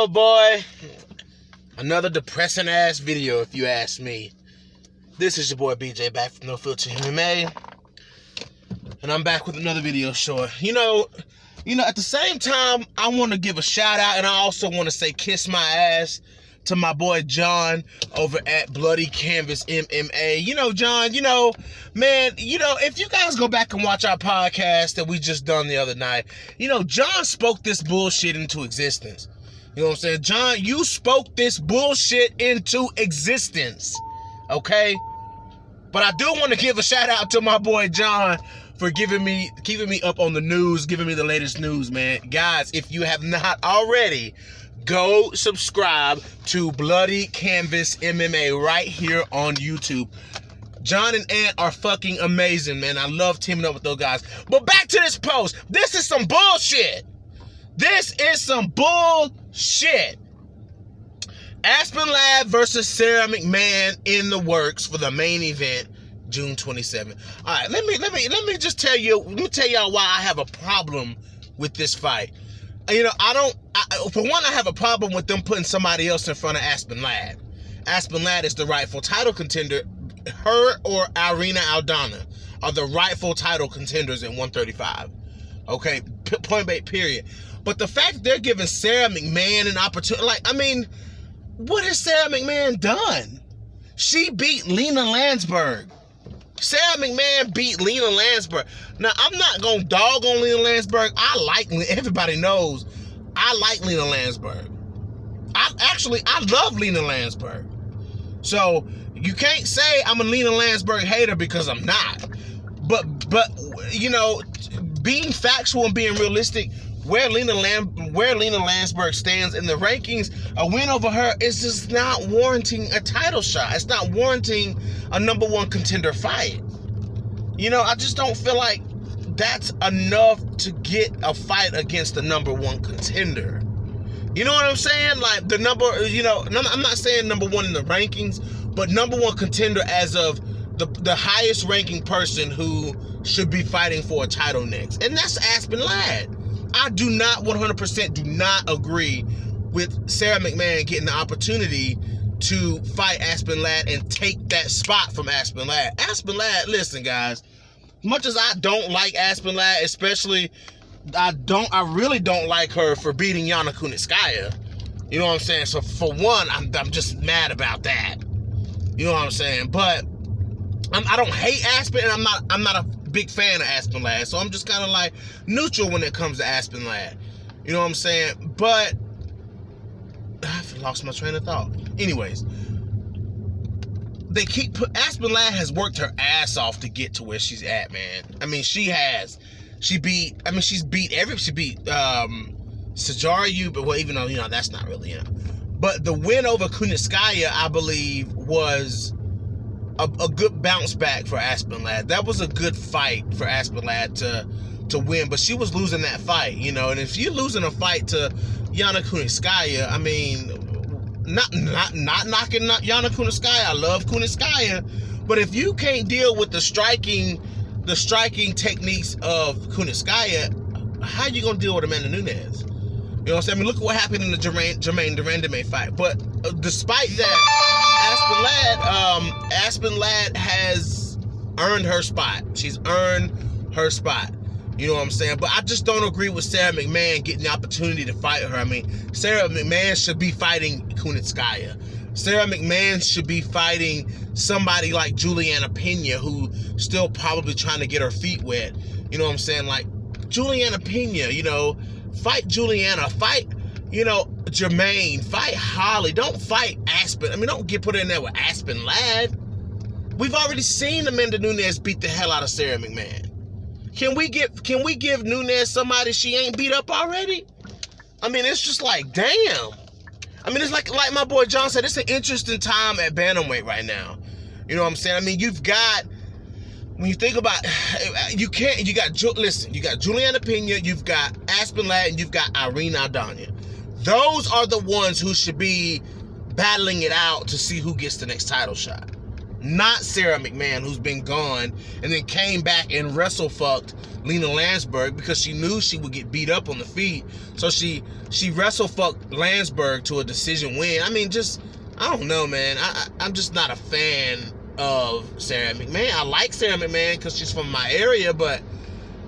Oh boy, another depressing ass video if you ask me. This is your boy BJ back from No Filter MMA, and I'm back with another video short. You know, at the same time, I want to give a shout out, and I also want to say kiss my ass to my boy John over at Bloody Canvas MMA. John, man, if you guys go back and watch our podcast that we just done the other night, John spoke this bullshit into existence. You know what I'm saying? John, you spoke this bullshit into existence. Okay? But I do want to give a shout out to my boy John for keeping me up on the news, giving me the latest news, man. Guys, if you have not already, go subscribe to Bloody Canvas MMA right here on YouTube. John and Ant are fucking amazing, man. I love teaming up with those guys. But back to this post. This is some bullshit. This is some bullshit. Aspen Lad versus Sara Mcmann in the works for the main event, June 27th. All right, let me just tell y'all why I have a problem with this fight. For one, I have a problem with them putting somebody else in front of Aspen Lad. Aspen Lad is the rightful title contender. Her or Irina Aldana are the rightful title contenders in 135. Okay, point blank, period. But the fact that they're giving Sara Mcmann an opportunity, what has Sara Mcmann done? She beat Lena Landsberg. Sara Mcmann beat Lena Landsberg. Now, I'm not going to dog on Lena Landsberg. Everybody knows I like Lena Landsberg. I love Lena Landsberg. So, you can't say I'm a Lena Landsberg hater because I'm not. But being factual and being realistic, where Lena Landsberg stands in the rankings, a win over her is just not warranting a title shot. It's not warranting a number one contender fight. I just don't feel like that's enough to get a fight against the number one contender. You know what I'm saying? Like I'm not saying number one in the rankings, but number one contender as of the highest ranking person who should be fighting for a title next. And that's Aspen Lad. I do not 100% agree with Sara Mcmann getting the opportunity to fight Aspen Lad and take that spot from Aspen Lad. Aspen Lad, listen guys, much as I don't like Aspen Lad, especially I really don't like her for beating Yana Kunitskaya. You know what I'm saying? So for one, I'm just mad about that. You know what I'm saying? But I don't hate Aspen, and I'm not a big fan of Aspen Lad, so I'm just kind of like neutral when it comes to Aspen Lad. You know what I'm saying? But I've lost my train of thought. Anyways, Aspen Lad has worked her ass off to get to where she's at, man. I mean, she has. She beat Sajariu, but even though that's not really him. But the win over Kunitskaya, I believe, was a good bounce back for Aspen Lad. That was a good fight for Aspen Lad to win, but she was losing that fight, and if you're losing a fight to Yana Kunitskaya, I mean, not knocking Yana Kunitskaya, I love Kunitskaya, but if you can't deal with the striking techniques of Kunitskaya, how you gonna deal with Amanda Nunes? You know what I'm saying? I mean, look at what happened in the Jermaine Durandame fight. But despite that, Aspen Lad has earned her spot. She's earned her spot. You know what I'm saying? But I just don't agree with Sara Mcmann getting the opportunity to fight her. I mean, Sara Mcmann should be fighting Kunitskaya. Sara Mcmann should be fighting somebody like Juliana Pena, who still probably trying to get her feet wet. You know what I'm saying? Like, Juliana Pena, fight Juliana, fight, Jermaine, fight Holly. Don't fight Aspen. I mean, don't get put in there with Aspen Lad. We've already seen Amanda Nunes beat the hell out of Sara Mcmann. Can we give Nunes somebody she ain't beat up already? I mean, it's just like, damn. I mean, it's like my boy John said, it's an interesting time at bantamweight right now. You know what I'm saying? I mean, when you think about, you got Juliana Pena, you've got Aspen Lad, and you've got Irina Aldana. Those are the ones who should be battling it out to see who gets the next title shot. not Sara Mcmann, who's been gone, and then came back and wrestle fucked Lena Landsberg because she knew she would get beat up on the feet. So she wrestle fucked Landsberg to a decision win. I mean, I don't know, man. I'm just not a fan of Sara Mcmann. I like Sara Mcmann because she's from my area, but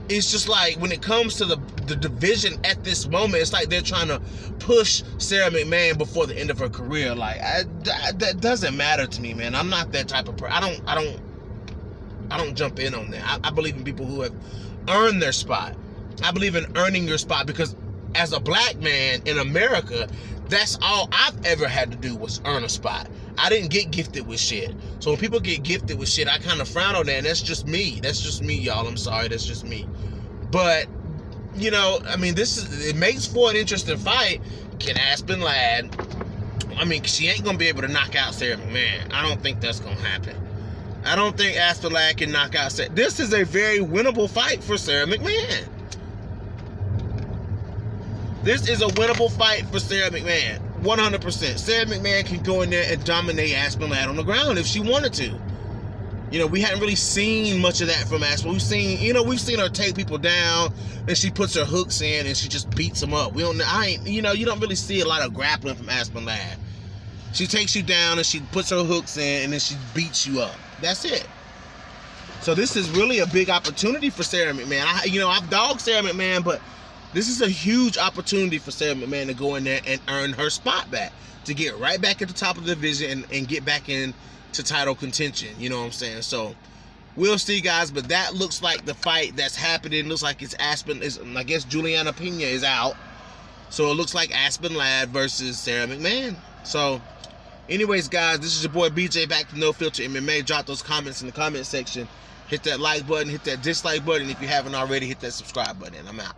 it's just like when it comes to the division at this moment, it's like they're trying to push Sara Mcmann before the end of her career. Like that doesn't matter to me, man. I'm not that type of person. I don't jump in on that. I believe in people who have earned their spot. I believe in earning your spot because as a black man in America, that's all I've ever had to do was earn a spot. I didn't get gifted with shit. So when people get gifted with shit, I kind of frown on that, and that's just me. That's just me, y'all. I'm sorry. That's just me. But, you know, I mean, it makes for an interesting fight. Can Aspen Ladd, I mean, she ain't going to be able to knock out Sara Mcmann. I don't think that's going to happen. I don't think Aspen Ladd can knock out Sara. This is a very winnable fight for Sara Mcmann. This is a winnable fight for Sara Mcmann. 100%. Sara Mcmann can go in there and dominate Aspen Ladd on the ground if she wanted to. You know, we hadn't really seen much of that from Aspen. We've seen her take people down, and she puts her hooks in and she just beats them up. You don't really see a lot of grappling from Aspen Ladd. She takes you down and she puts her hooks in and then she beats you up. That's it. So this is really a big opportunity for Sara Mcmann. I've dogged Sara Mcmann, but this is a huge opportunity for Sara Mcmann to go in there and earn her spot back, to get right back at the top of the division and get back into title contention. You know what I'm saying? So we'll see, guys. But that looks like the fight that's happening. Looks like it's Aspen. I guess Juliana Pena is out. So it looks like Aspen Ladd versus Sara Mcmann. So anyways, guys, this is your boy BJ back to No Filter MMA. Drop those comments in the comment section. Hit that like button. Hit that dislike button. If you haven't already, hit that subscribe button. I'm out.